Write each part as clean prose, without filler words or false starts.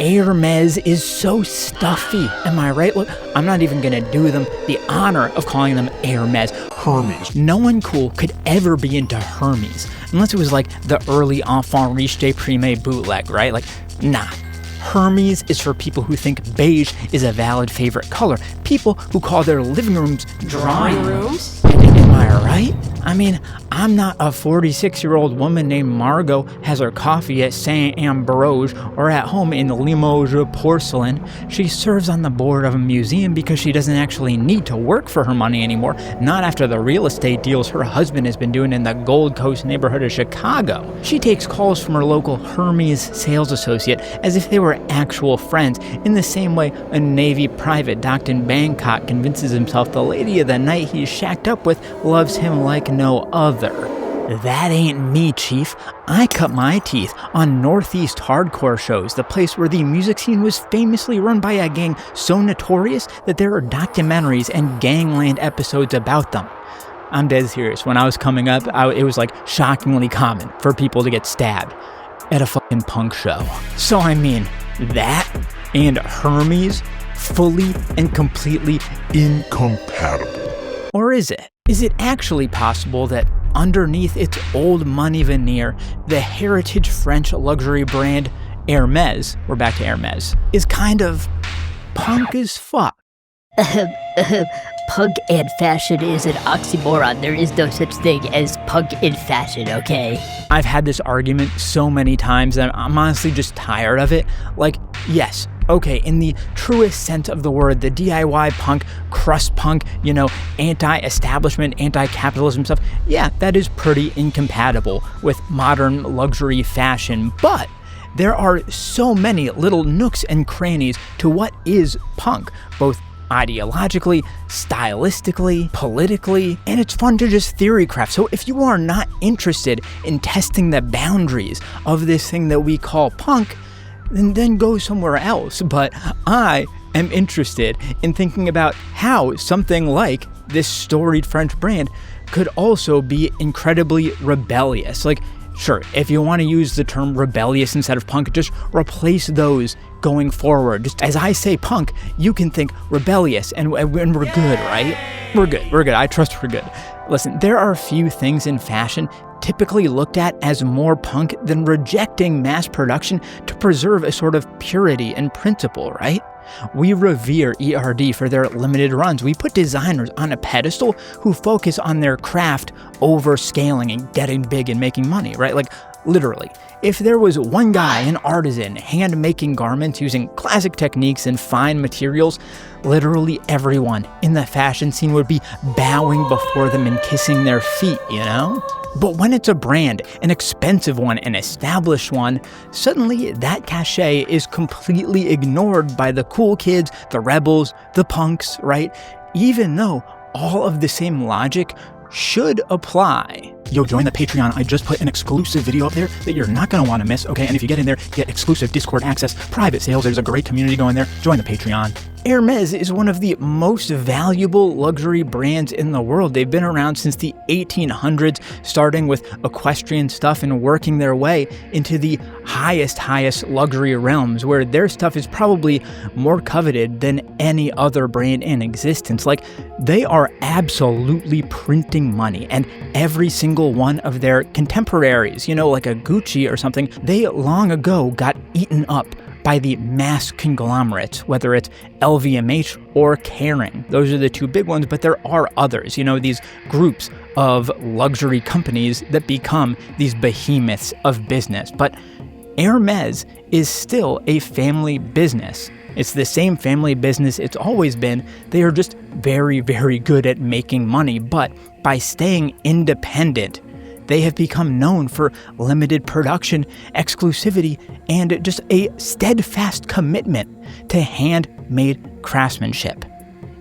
Hermes is so stuffy. Am I right? Look, I'm not even gonna do them the honor of calling them Hermes. Hermes. No one cool could ever be into Hermes, unless it was like the early enfant riche de prime bootleg, right? Like, nah. Hermes is for people who think beige is a valid favorite color. People who call their living rooms drawing rooms. Am I right? I mean, I'm not a 46-year-old woman named Margot has her coffee at Saint Ambroise or at home in Limoges porcelain. She serves on the board of a museum because she doesn't actually need to work for her money anymore, not after the real estate deals her husband has been doing in the Gold Coast neighborhood of Chicago. She takes calls from her local Hermes sales associate as if they were actual friends, in the same way a Navy private docked in Bangkok convinces himself the lady of the night he's shacked up with loves him like no other. That ain't me, Chief. I cut my teeth on Northeast hardcore shows, the place where the music scene was famously run by a gang so notorious that there are documentaries and gangland episodes about them. I'm dead serious. When I was coming up, it was like shockingly common for people to get stabbed at a fucking punk show. So I mean, that and Hermes, fully and completely incompatible. Or is it? Is it actually possible that underneath its old money veneer, the heritage French luxury brand Hermes, we're back to Hermes, is kind of punk as fuck? Punk and fashion is an oxymoron. There is no such thing as punk and fashion, okay? I've had this argument so many times that I'm honestly just tired of it. Like, yes, okay, in the truest sense of the word, the DIY punk, crust punk, anti-establishment, anti-capitalism stuff, yeah, that is pretty incompatible with modern luxury fashion, but there are so many little nooks and crannies to what is punk, both ideologically, stylistically, politically, and it's fun to just theory craft. So if you are not interested in testing the boundaries of this thing that we call punk, then go somewhere else. But I am interested in thinking about how something like this storied French brand could also be incredibly rebellious. Like, sure, if you want to use the term rebellious instead of punk, just replace those going forward. Just as I say punk, you can think rebellious, and we're good, right? We're good. I trust we're good. Listen, there are a few things in fashion typically looked at as more punk than rejecting mass production to preserve a sort of purity and principle, right? We revere ERD for their limited runs. We put designers on a pedestal who focus on their craft over scaling and getting big and making money, right? Like, literally. If there was one guy, an artisan, hand-making garments using classic techniques and fine materials, literally everyone in the fashion scene would be bowing before them and kissing their feet, But when it's a brand, an expensive one, an established one, suddenly that cachet is completely ignored by the cool kids, the rebels, the punks, right? Even though all of the same logic should apply. Yo, join the Patreon. I just put an exclusive video up there that you're not going to want to miss, okay? And if you get in there, get exclusive Discord access, private sales. There's a great community going there. Join the Patreon. Hermes is one of the most valuable luxury brands in the world. They've been around since the 1800s, starting with equestrian stuff and working their way into the highest luxury realms, where their stuff is probably more coveted than any other brand in existence. Like, they are absolutely printing money, and every single one of their contemporaries, like a Gucci or something, they long ago got eaten up by the mass conglomerates, whether it's LVMH or Kering. Those are the two big ones, but there are others, these groups of luxury companies that become these behemoths of business. But Hermes is still a family business. It's the same family business it's always been. They are just very, very good at making money, but by staying independent, they have become known for limited production, exclusivity, and just a steadfast commitment to handmade craftsmanship.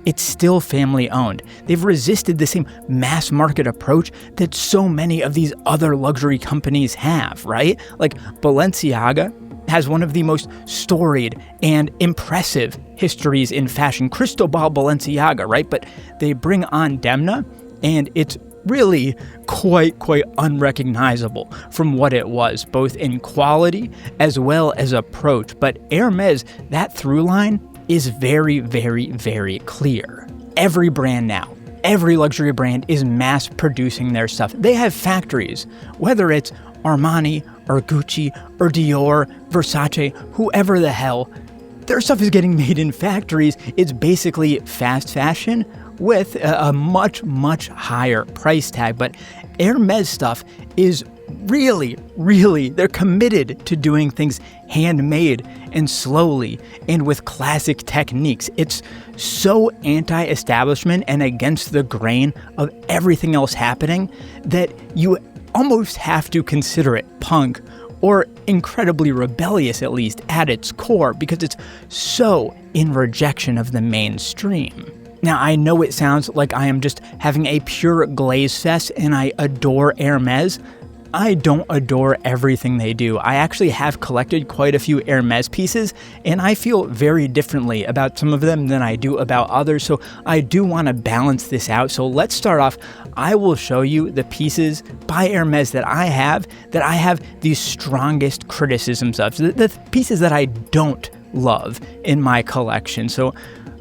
It's still family owned. They've resisted the same mass market approach that so many of these other luxury companies have, right? Like Balenciaga has one of the most storied and impressive histories in fashion, Cristobal Balenciaga, right? But they bring on Demna, and it's really quite unrecognizable from what it was, both in quality as well as approach. But Hermes, that through line is very clear. Every brand now, every luxury brand is mass producing their stuff. They have factories, whether it's Armani or Gucci or Dior, Versace, whoever the hell, their stuff is getting made in factories. It's basically fast fashion with a much higher price tag. But Hermes stuff is really, they're committed to doing things handmade and slowly and with classic techniques. It's so anti-establishment and against the grain of everything else happening that you almost have to consider it punk or incredibly rebellious, at least at its core, because it's so in rejection of the mainstream. Now, I know it sounds like I am just having a pure glaze fest and I adore Hermes. I don't adore everything they do. I actually have collected quite a few Hermes pieces, and I feel very differently about some of them than I do about others, so I do want to balance this out. So let's start off. I will show you the pieces by Hermes that I have the strongest criticisms of, the pieces that I don't love in my collection. So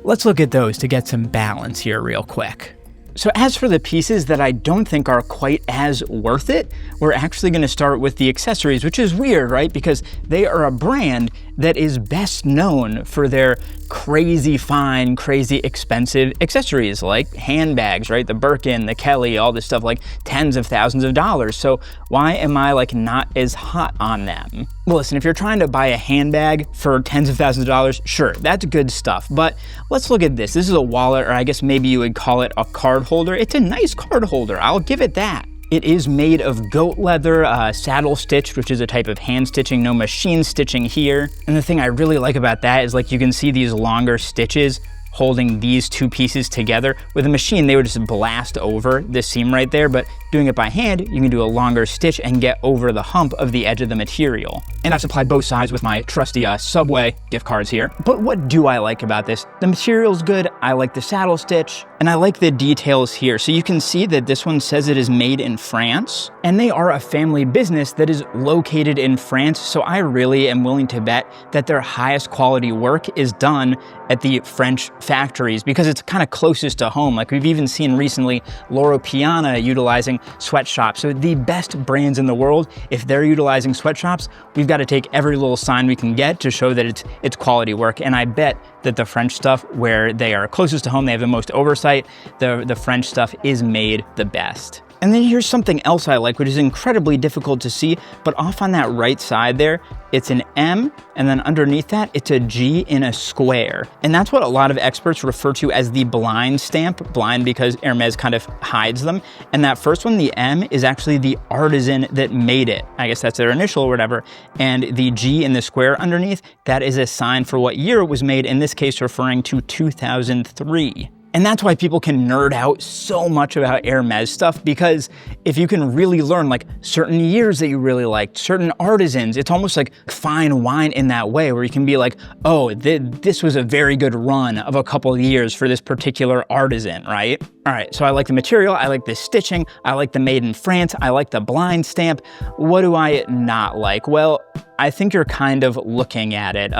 let's look at those to get some balance here real quick. So as for the pieces that I don't think are quite as worth it, we're actually going to start with the accessories, which is weird, right? Because they are a brand that is best known for their crazy fine, crazy expensive accessories like handbags, right? The Birkin, the Kelly, all this stuff, like tens of thousands of dollars. So why am I like not as hot on them? Well, listen, if you're trying to buy a handbag for tens of thousands of dollars, sure, that's good stuff. But let's look at this. This is a wallet, or I guess maybe you would call it a card holder. It's a nice card holder. I'll give it that. It is made of goat leather, saddle stitched, which is a type of hand stitching, no machine stitching here. And the thing I really like about that is like you can see these longer stitches holding these two pieces together. With a machine, they would just blast over this seam right there, but doing it by hand, you can do a longer stitch and get over the hump of the edge of the material. And I've supplied both sides with my trusty Subway gift cards here. But what do I like about this? The material's good, I like the saddle stitch, and I like the details here. So you can see that this one says it is made in France, and they are a family business that is located in France, so I really am willing to bet that their highest quality work is done at the French factories because it's kind of closest to home. Like we've even seen recently Loro Piana utilizing sweatshops. So the best brands in the world, if they're utilizing sweatshops, we've got to take every little sign we can get to show that it's quality work. And I bet that the French stuff, where they are closest to home, they have the most oversight, the French stuff is made the best. And then here's something else I like, which is incredibly difficult to see, but off on that right side there, it's an M, and then underneath that, it's a G in a square. And that's what a lot of experts refer to as the blind stamp, blind because Hermes kind of hides them. And that first one, the M, is actually the artisan that made it. I guess that's their initial or whatever. And the G in the square underneath, that is a sign for what year it was made, in this case referring to 2003. And that's why people can nerd out so much about Hermes stuff, because if you can really learn like certain years that you really liked, certain artisans, it's almost like fine wine in that way where you can be like, oh, this was a very good run of a couple of years for this particular artisan, right? All right, so I like the material, I like the stitching, I like the made in France, I like the blind stamp. What do I not like? Well, I think you're kind of looking at it.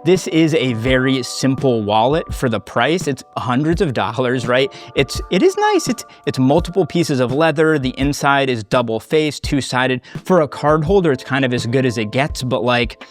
This is a very simple wallet for the price. It's hundreds of dollars, right? It is nice. It's multiple pieces of leather. The inside is double faced, two-sided. For a card holder, it's kind of as good as it gets, but like,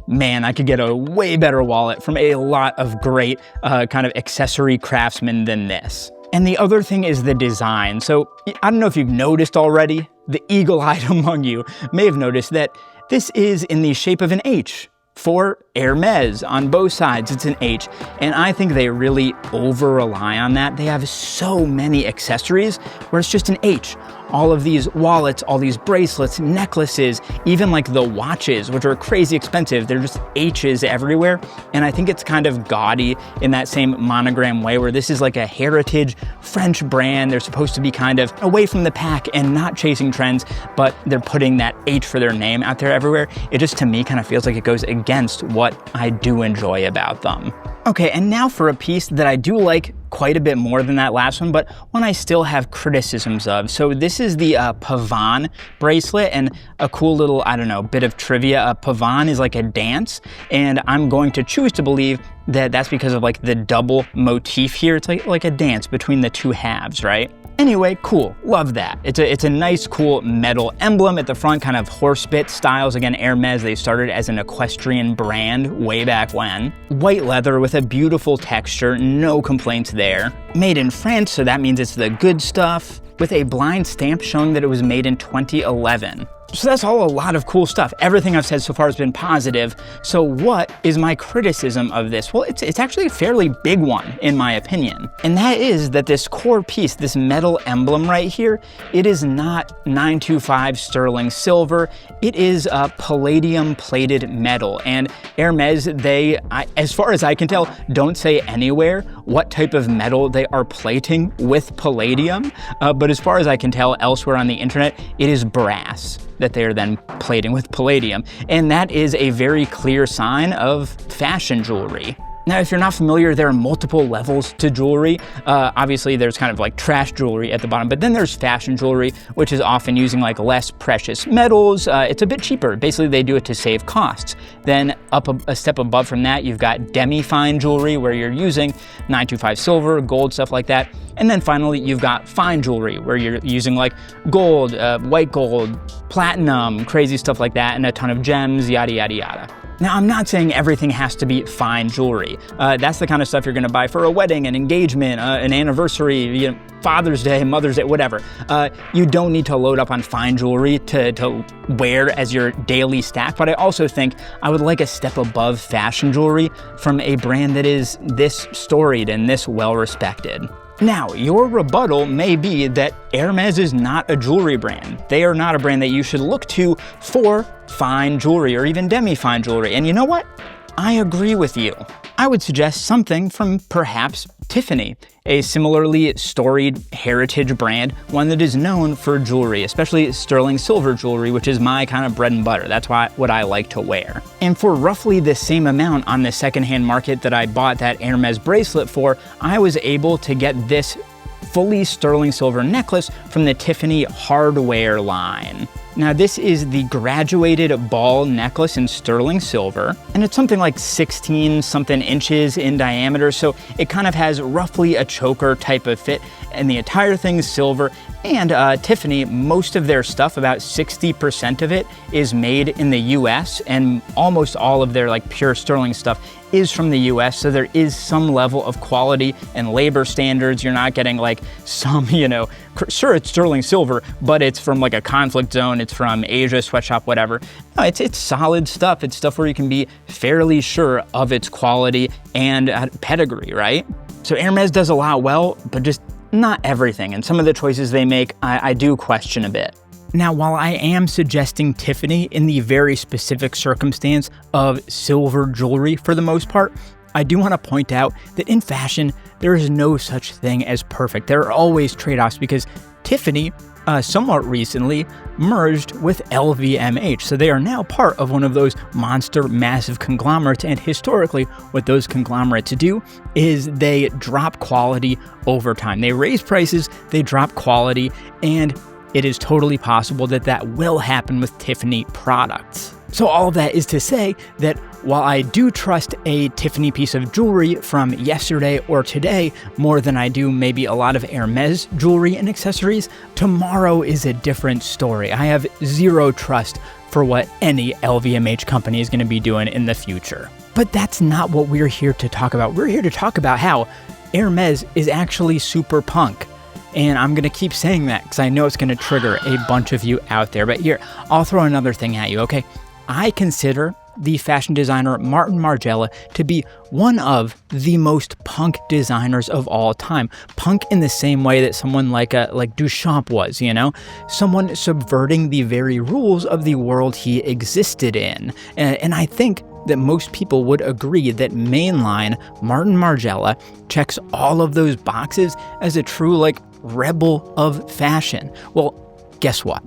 man, I could get a way better wallet from a lot of great kind of accessory craftsmen than this. And the other thing is the design. So I don't know if you've noticed already, the eagle-eyed among you may have noticed that this is in the shape of an H. For Hermes, on both sides, it's an H. And I think they really over-rely on that. They have so many accessories where it's just an H. All of these wallets, all these bracelets, necklaces, even like the watches, which are crazy expensive, they're just H's everywhere. And I think it's kind of gaudy in that same monogram way where this is like a heritage French brand. They're supposed to be kind of away from the pack and not chasing trends, but they're putting that H for their name out there everywhere. It just, to me, kind of feels like it goes against what I do enjoy about them. Okay, and now for a piece that I do like quite a bit more than that last one, but one I still have criticisms of. So this is the Pavane bracelet, and a cool little, I don't know, bit of trivia. Pavane is like a dance, and I'm going to choose to believe that that's because of like the double motif here. It's like a dance between the two halves, right? Anyway, cool, love that. It's a nice, cool metal emblem at the front, kind of horse bit styles. Again, Hermes, they started as an equestrian brand way back when. White leather with a beautiful texture, no complaints there. Made in France, so that means it's the good stuff, with a blind stamp showing that it was made in 2011. So that's all a lot of cool stuff. Everything I've said so far has been positive. So what is my criticism of this? Well, it's actually a fairly big one, in my opinion. And that is that this core piece, this metal emblem right here, it is not 925 sterling silver. It is a palladium plated metal. And Hermes, as far as I can tell, don't say anywhere what type of metal they are plating with palladium. But as far as I can tell elsewhere on the internet, it is brass that they are then plating with palladium. And that is a very clear sign of fashion jewelry. Now, if you're not familiar, there are multiple levels to jewelry. Obviously, there's kind of like trash jewelry at the bottom, but then there's fashion jewelry, which is often using like less precious metals. It's a bit cheaper. Basically, they do it to save costs. Then up a step above from that, you've got demi-fine jewelry, where you're using 925 silver, gold, stuff like that. And then finally, you've got fine jewelry, where you're using like gold, white gold, platinum, crazy stuff like that, and a ton of gems, yada, yada, yada. Now, I'm not saying everything has to be fine jewelry. That's the kind of stuff you're gonna buy for a wedding, an engagement, an anniversary, Father's Day, Mother's Day, whatever. You don't need to load up on fine jewelry to wear as your daily stack, but I also think I would like a step above fashion jewelry from a brand that is this storied and this well-respected. Now, your rebuttal may be that Hermes is not a jewelry brand. They are not a brand that you should look to for fine jewelry or even demi-fine jewelry. And you know what? I agree with you. I would suggest something from perhaps Tiffany, a similarly storied heritage brand, one that is known for jewelry, especially sterling silver jewelry, which is my kind of bread and butter. That's what I like to wear. And for roughly the same amount on the secondhand market that I bought that Hermes bracelet for, I was able to get this fully sterling silver necklace from the Tiffany hardware line. Now, this is the graduated ball necklace in sterling silver, and it's something like 16 something inches in diameter, so it kind of has roughly a choker type of fit, and the entire thing is silver. And Tiffany, most of their stuff, about 60% of it, is made in the US, and almost all of their like pure sterling stuff is from the US, so there is some level of quality and labor standards. You're not getting like some, sure, it's sterling silver, but it's from like a conflict zone, it's from Asia, sweatshop, whatever. No, it's solid stuff. It's stuff where you can be fairly sure of its quality and pedigree, right? So Hermes does a lot well, but just not everything. And some of the choices they make, I do question a bit. Now, while I am suggesting Tiffany in the very specific circumstance of silver jewelry for the most part, I do want to point out that in fashion, there is no such thing as perfect. There are always trade-offs because Tiffany, somewhat recently, merged with LVMH. So they are now part of one of those monster, massive conglomerates. And historically, what those conglomerates do is they drop quality over time. They raise prices, they drop quality, and it is totally possible that that will happen with Tiffany products. So all of that is to say that while I do trust a Tiffany piece of jewelry from yesterday or today more than I do maybe a lot of Hermes jewelry and accessories, tomorrow is a different story. I have zero trust for what any LVMH company is going to be doing in the future. But that's not what we're here to talk about. We're here to talk about how Hermes is actually super punk. And I'm going to keep saying that because I know it's going to trigger a bunch of you out there. But here, I'll throw another thing at you, okay? I consider the fashion designer Martin Margiela to be one of the most punk designers of all time. Punk in the same way that someone like Duchamp was, Someone subverting the very rules of the world he existed in. And I think that most people would agree that mainline Martin Margiela checks all of those boxes as a true, rebel of fashion. Well, guess what?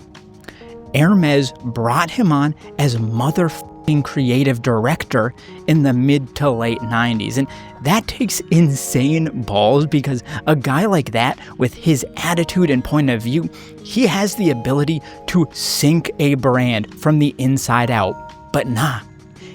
Hermes brought him on as creative director in the mid to late 90s. And that takes insane balls, because a guy like that, with his attitude and point of view, he has the ability to sink a brand from the inside out. But nah,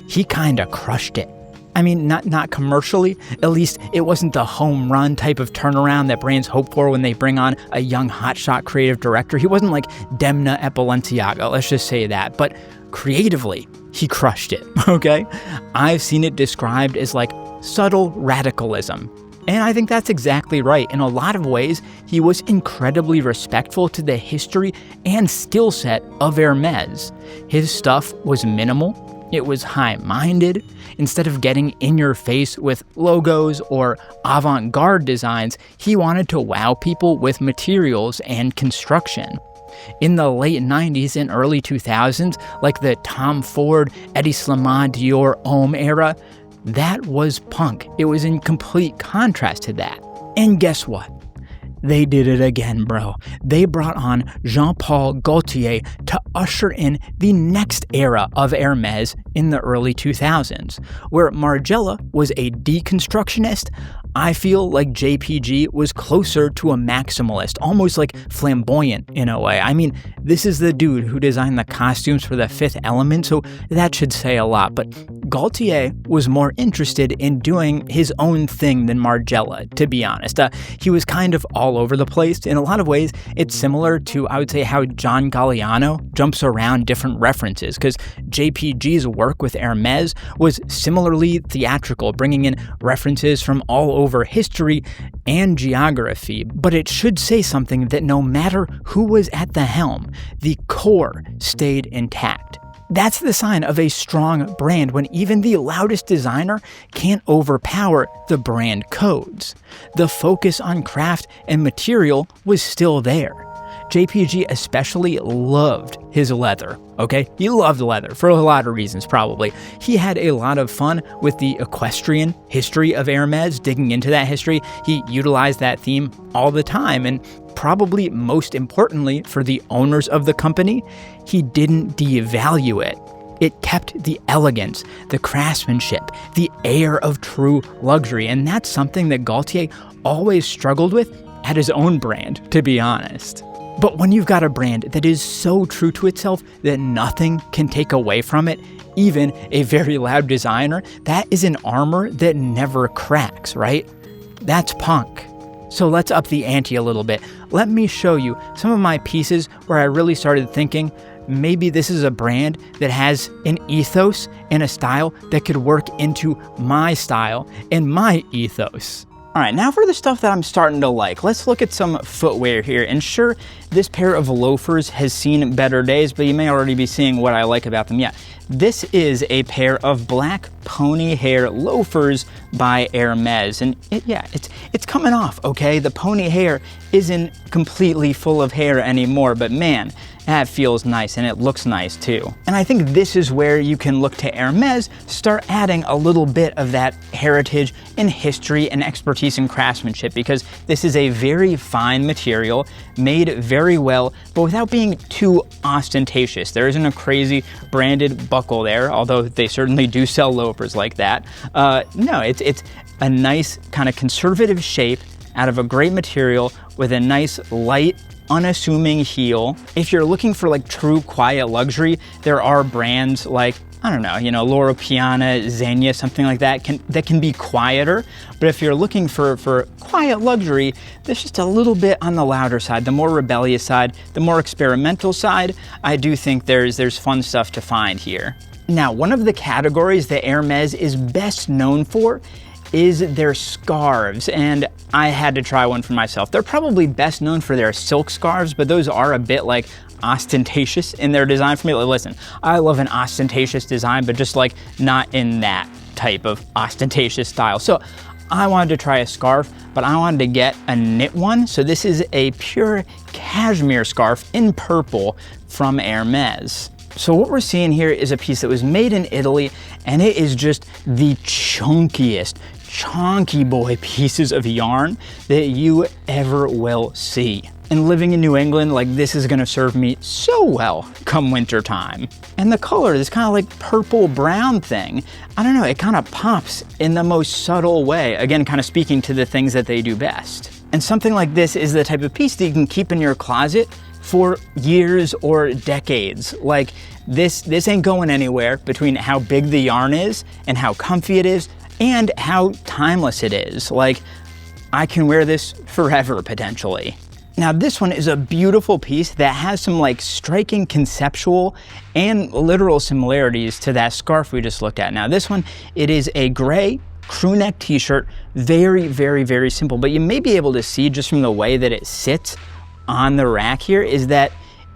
he kinda crushed it. I mean, not commercially. At least it wasn't the home run type of turnaround that brands hope for when they bring on a young hotshot creative director. He wasn't like Demna at Balenciaga, let's just say that. But creatively, he crushed it, okay? I've seen it described as like subtle radicalism. And I think that's exactly right. In a lot of ways, he was incredibly respectful to the history and skill set of Hermes. His stuff was minimal. It was high-minded. Instead of getting in your face with logos or avant-garde designs, he wanted to wow people with materials and construction. In the late 90s and early 2000s, like the Tom Ford, Eddie Slimane, Dior, Homme era, that was punk. It was in complete contrast to that. And guess what? They did it again, bro. They brought on Jean-Paul Gaultier to usher in the next era of Hermes in the early 2000s. Where Margiela was a deconstructionist, I feel like JPG was closer to a maximalist, almost like flamboyant in a way. I mean, this is the dude who designed the costumes for The Fifth Element, so that should say a lot. But Gaultier was more interested in doing his own thing than Margiela, to be honest. He was kind of all over the place. In a lot of ways, it's similar to, I would say, how John Galliano jumps around different references, because JPG's work with Hermes was similarly theatrical, bringing in references from all over history and geography. But it should say something that no matter who was at the helm, the core stayed intact. That's the sign of a strong brand, when even the loudest designer can't overpower the brand codes. The focus on craft and material was still there. JPG especially loved his leather, okay? He loved leather for a lot of reasons, probably. He had a lot of fun with the equestrian history of Hermes, digging into that history. He utilized that theme all the time, and probably most importantly for the owners of the company, he didn't devalue it. It kept the elegance, the craftsmanship, the air of true luxury, and that's something that Gaultier always struggled with at his own brand, to be honest. But when you've got a brand that is so true to itself that nothing can take away from it, even a very loud designer, that is an armor that never cracks, right? That's punk. So let's up the ante a little bit. Let me show you some of my pieces where I really started thinking, maybe this is a brand that has an ethos and a style that could work into my style and my ethos. All right, now for the stuff that I'm starting to like. Let's look at some footwear here. And sure, this pair of loafers has seen better days, but you may already be seeing what I like about them. Yeah, this is a pair of black pony hair loafers by Hermes. And it's coming off, okay? The pony hair isn't completely full of hair anymore, but man, that feels nice, and it looks nice too. And I think this is where you can look to Hermes, start adding a little bit of that heritage and history and expertise in craftsmanship, because this is a very fine material, made very well, but without being too ostentatious. There isn't a crazy branded buckle there, although they certainly do sell loafers like that. No, it's a nice kind of conservative shape out of a great material with a nice light, unassuming heel. If you're looking for like true quiet luxury, there are brands like, I don't know, Loro Piana, Zegna, something like that that can be quieter. But if you're looking for quiet luxury, there's just a little bit on the louder side, the more rebellious side, the more experimental side. I do think there's fun stuff to find here. Now, one of the categories that Hermes is best known for is their scarves, and I had to try one for myself. They're probably best known for their silk scarves, but those are a bit like ostentatious in their design for me. Listen, I love an ostentatious design, but just like not in that type of ostentatious style. So I wanted to try a scarf, but I wanted to get a knit one. So this is a pure cashmere scarf in purple from Hermes. So what we're seeing here is a piece that was made in Italy, and it is just the chunkiest, chonky boy pieces of yarn that you ever will see. And living in New England, like this is gonna serve me so well come winter time. And the color, this kind of like purple brown thing, I don't know, it kind of pops in the most subtle way. Again, kind of speaking to the things that they do best. And something like this is the type of piece that you can keep in your closet for years or decades. Like this ain't going anywhere between how big the yarn is and how comfy it is and how timeless it is. Like I can wear this forever potentially. Now this one is a beautiful piece that has some like striking conceptual and literal similarities to that scarf we just looked at. Now this one, it is a gray crew neck t-shirt, very, very, very simple, but you may be able to see just from the way that it sits on the rack here is that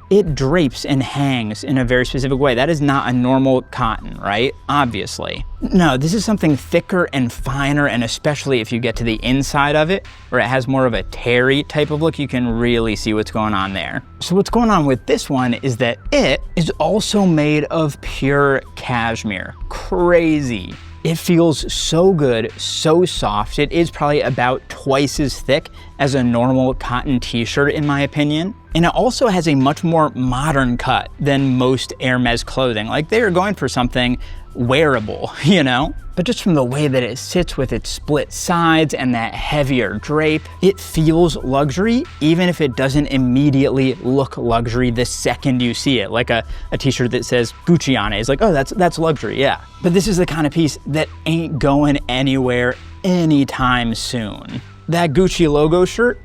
it drapes and hangs in a very specific way. That is not a normal cotton, right? Obviously. No, this is something thicker and finer, and especially if you get to the inside of it, where it has more of a terry type of look, you can really see what's going on there. So what's going on with this one is that it is also made of pure cashmere. Crazy. It feels so good, so soft. It is probably about twice as thick as a normal cotton t-shirt in my opinion. And it also has a much more modern cut than most Hermes clothing. Like they are going for something wearable, you know? But just from the way that it sits with its split sides and that heavier drape, it feels luxury, even if it doesn't immediately look luxury the second you see it. Like a t-shirt that says Gucci on it. It's like, oh, that's luxury, yeah. But this is the kind of piece that ain't going anywhere anytime soon. That Gucci logo shirt,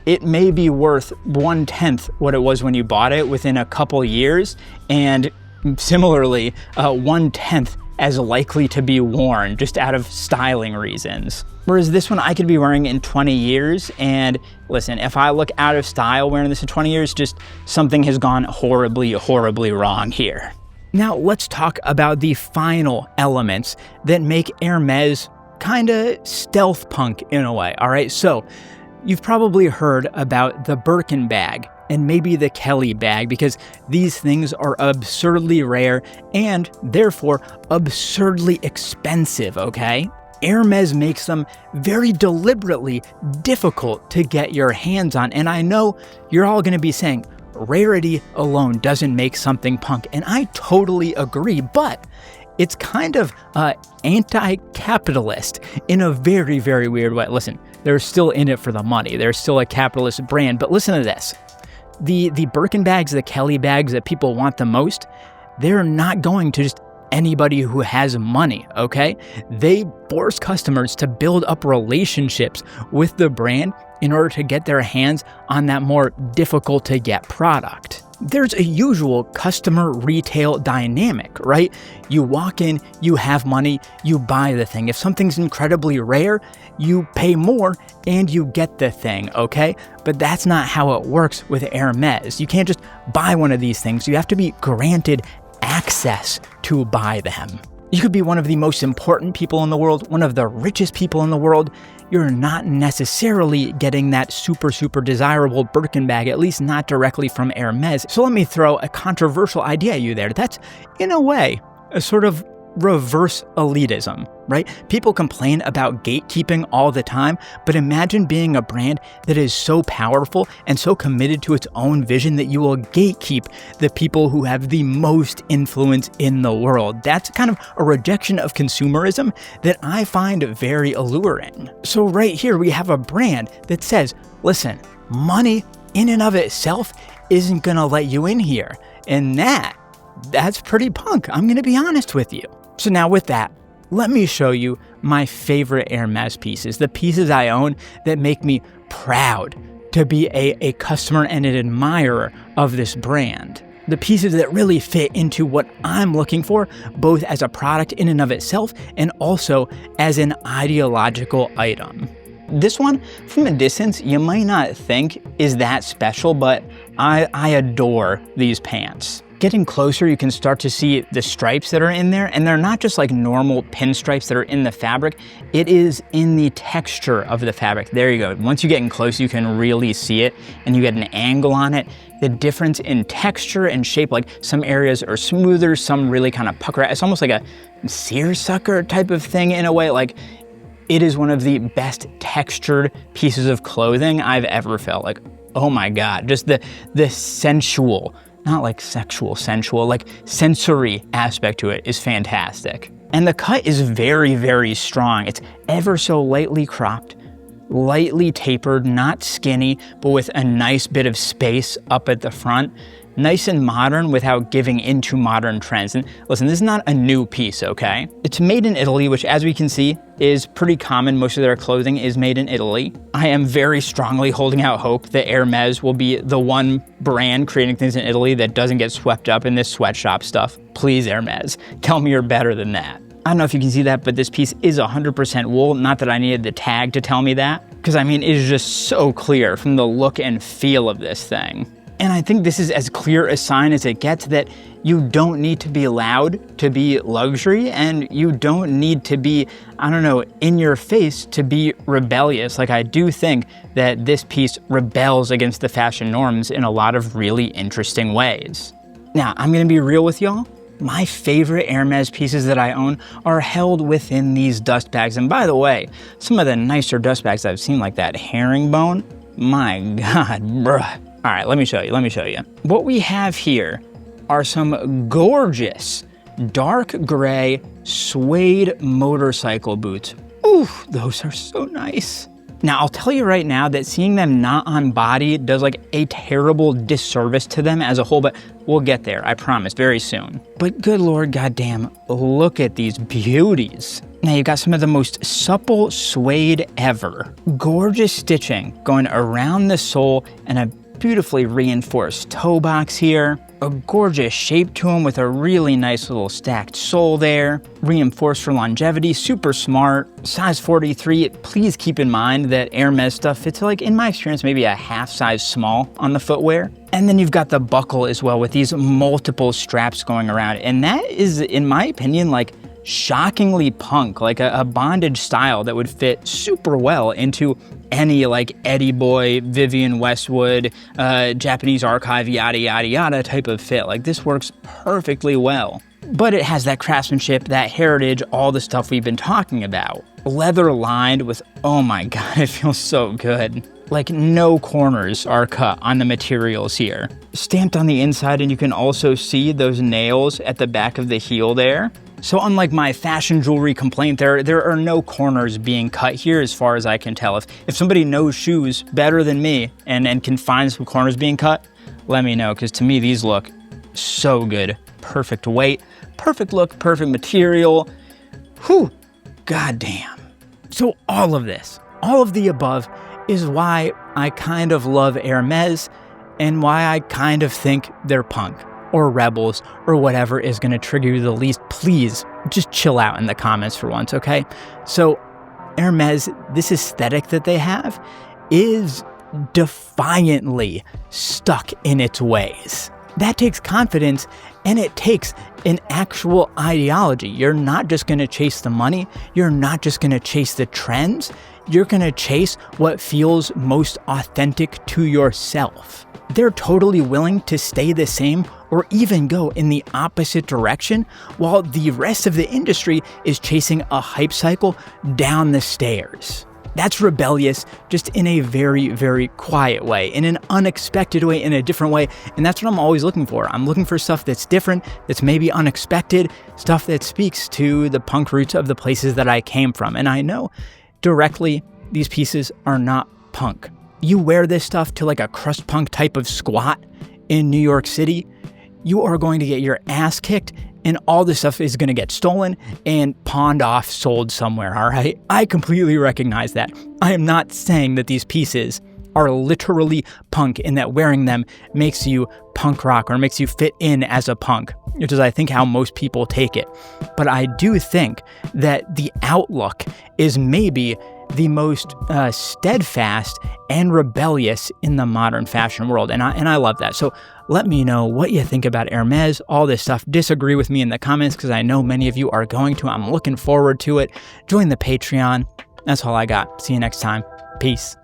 it may be worth 1/10 what it was when you bought it within a couple years, and similarly, 1/10 as likely to be worn just out of styling reasons. Whereas this one I could be wearing in 20 years, and listen, if I look out of style wearing this in 20 years, just something has gone horribly, horribly wrong here. Now let's talk about the final elements that make Hermes kinda stealth punk in a way, all right? So, you've probably heard about the Birkin bag and maybe the Kelly bag because these things are absurdly rare and therefore absurdly expensive, okay? Hermes makes them very deliberately difficult to get your hands on, and I know you're all gonna be saying, rarity alone doesn't make something punk, and I totally agree, but it's kind of anti-capitalist in a very, very weird way. Listen, they're still in it for the money. They're still a capitalist brand, but listen to this. The Birkin bags, the Kelly bags that people want the most, they're not going to just anybody who has money, okay? They force customers to build up relationships with the brand in order to get their hands on that more difficult to get product. There's a usual customer retail dynamic, right? You walk in, you have money, you buy the thing. If something's incredibly rare, you pay more and you get the thing, okay? But that's not how it works with Hermes. You can't just buy one of these things. You have to be granted access to buy them. You could be one of the most important people in the world, one of the richest people in the world. You're not necessarily getting that super, super desirable Birkin bag, at least not directly from Hermes. So let me throw a controversial idea at you there. That's, in a way, a sort of reverse elitism, right? People complain about gatekeeping all the time, but imagine being a brand that is so powerful and so committed to its own vision that you will gatekeep the people who have the most influence in the world. That's kind of a rejection of consumerism that I find very alluring. So right here we have a brand that says, listen, money in and of itself isn't gonna let you in here. And that's pretty punk, I'm gonna be honest with you. So now with that, let me show you my favorite Hermes pieces, the pieces I own that make me proud to be a customer and an admirer of this brand. The pieces that really fit into what I'm looking for, both as a product in and of itself and also as an ideological item. This one, from a distance, you might not think is that special, but I adore these pants. Getting closer, you can start to see the stripes that are in there, and they're not just like normal pinstripes that are in the fabric. It is in the texture of the fabric. There you go. Once you get in close, you can really see it, and you get an angle on it. The difference in texture and shape, like some areas are smoother, some really kind of pucker. It's almost like a seersucker type of thing in a way. Like, it is one of the best textured pieces of clothing I've ever felt. Like, oh my God, just the sensual, not like sexual, sensual, like sensory aspect to it is fantastic. And the cut is very, very strong. It's ever so lightly cropped, lightly tapered, not skinny, but with a nice bit of space up at the front. Nice and modern without giving into modern trends. And listen, this is not a new piece, okay? It's made in Italy, which as we can see is pretty common. Most of their clothing is made in Italy. I am very strongly holding out hope that Hermes will be the one brand creating things in Italy that doesn't get swept up in this sweatshop stuff. Please, Hermes, tell me you're better than that. I don't know if you can see that, but this piece is 100% wool. Not that I needed the tag to tell me that, because I mean, it is just so clear from the look and feel of this thing. And I think this is as clear a sign as it gets that you don't need to be loud to be luxury, and you don't need to be, I don't know, in your face to be rebellious. Like, I do think that this piece rebels against the fashion norms in a lot of really interesting ways. Now, I'm gonna be real with y'all. My favorite Hermes pieces that I own are held within these dust bags. And by the way, some of the nicer dust bags I've seen, like that herringbone, my God, bruh. All right, let me show you. What we have here are some gorgeous dark gray suede motorcycle boots. Ooh, those are so nice. Now, I'll tell you right now that seeing them not on body does like a terrible disservice to them as a whole, but we'll get there, I promise, very soon. But good Lord, goddamn, look at these beauties. Now you got some of the most supple suede ever. Gorgeous stitching going around the sole and a beautifully reinforced toe box here. A gorgeous shape to them with a really nice little stacked sole there. Reinforced for longevity, super smart. Size 43, please keep in mind that Hermes stuff fits, like, in my experience, maybe a half size small on the footwear. And then you've got the buckle as well with these multiple straps going around. And that is, in my opinion, like shockingly punk, like a bondage style that would fit super well into any like Eddie Boy, Vivienne Westwood, Japanese archive, yada, yada, yada type of fit. Like, this works perfectly well. But it has that craftsmanship, that heritage, all the stuff we've been talking about. Leather lined with, oh my God, it feels so good. Like, no corners are cut on the materials here. Stamped on the inside, and you can also see those nails at the back of the heel there. So unlike my fashion jewelry complaint, there are no corners being cut here as far as I can tell. If somebody knows shoes better than me and can find some corners being cut, let me know, because to me these look so good. Perfect weight, perfect look, perfect material. Whew, goddamn. So all of this, all of the above is why I kind of love Hermes and why I kind of think they're punk or rebels or whatever is going to trigger you the least. Please just chill out in the comments for once, okay? So Hermes, this aesthetic that they have is defiantly stuck in its ways. That takes confidence, and it takes an actual ideology. You're not just going to chase the money. You're not just going to chase the trends. You're going to chase what feels most authentic to yourself. They're totally willing to stay the same or even go in the opposite direction, while the rest of the industry is chasing a hype cycle down the stairs. That's rebellious, just in a very, very quiet way, in an unexpected way, in a different way. And that's what I'm always looking for. I'm looking for stuff that's different, that's maybe unexpected, stuff that speaks to the punk roots of the places that I came from. And I know directly these pieces are not punk. You wear this stuff to like a crust punk type of squat in New York City, you are going to get your ass kicked, and all this stuff is going to get stolen and pawned off, sold somewhere, all right? I completely recognize that. I am not saying that these pieces are literally punk and that wearing them makes you punk rock or makes you fit in as a punk, which is, I think, how most people take it. But I do think that the outlook is maybe the most steadfast and rebellious in the modern fashion world. And I love that. So let me know what you think about Hermes, all this stuff. Disagree with me in the comments, because I know many of you are going to. I'm looking forward to it. Join the Patreon. That's all I got. See you next time. Peace.